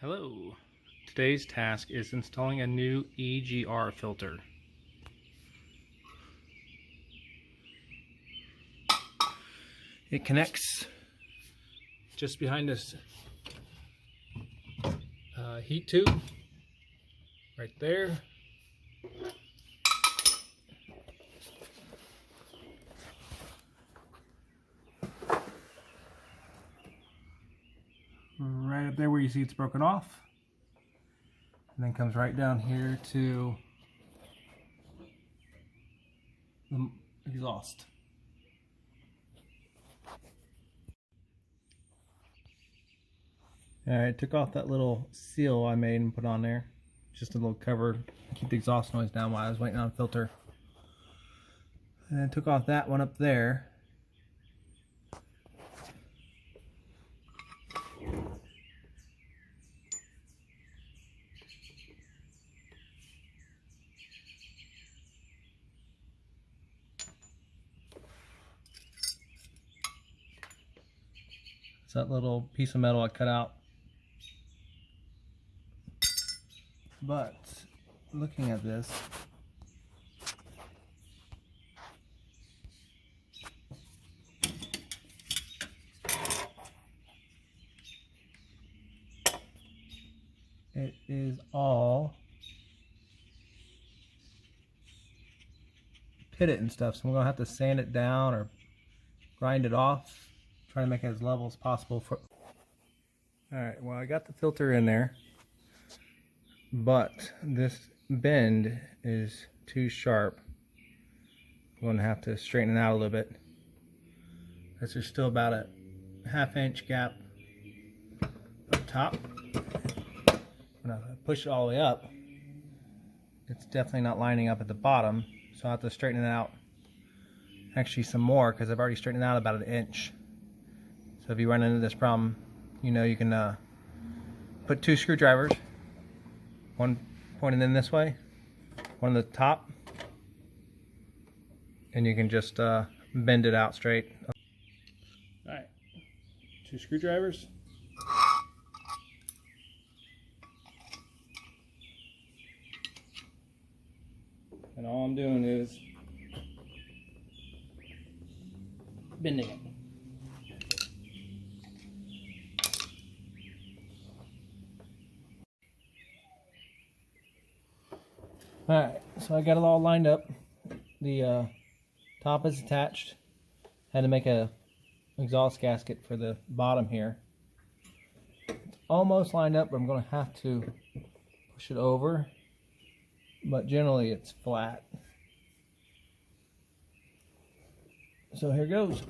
Hello. Today's task is installing a new EGR filter. It connects just behind this heat tube right there. Right up there where you see it's broken off, and then comes right down here to the exhaust. Alright, took off that little seal I made and put on there, just a little cover to keep the exhaust noise down while I was waiting on a filter. And then took off that one up there. It's that little piece of metal I cut out. But looking at this, it is all pitted and stuff, so I'm gonna have to sand it down or grind it off, try to make it as level as possible. Alright, well, I got the filter in there, but this bend is too sharp. I'm going to have to straighten it out a little bit, because there's still about a ½ inch gap up top. When I push it all the way up, it's definitely not lining up at the bottom, so I'll have to straighten it out actually some more, because I've already straightened it out about 1 inch. So if you run into this problem, you know you can put 2 screwdrivers, one pointed in this way, one at the top, and you can just bend it out straight. Alright, 2 screwdrivers. And all I'm doing is bending it. Alright, so I got it all lined up. The top is attached. Had to make a exhaust gasket for the bottom here. It's almost lined up, but I'm going to have to push it over. But generally it's flat. So here goes.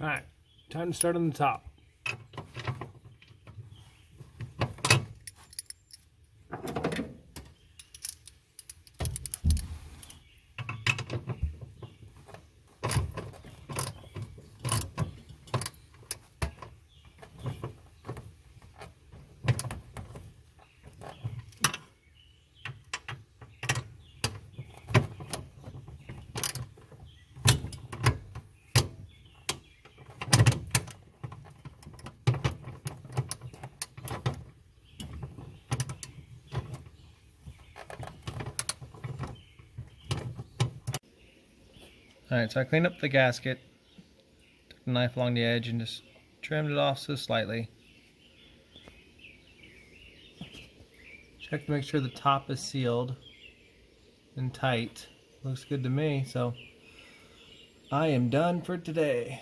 Alright, time to start on the top. Alright, so I cleaned up the gasket, took the knife along the edge and just trimmed it off so slightly. Check to make sure the top is sealed and tight. Looks good to me, so I am done for today.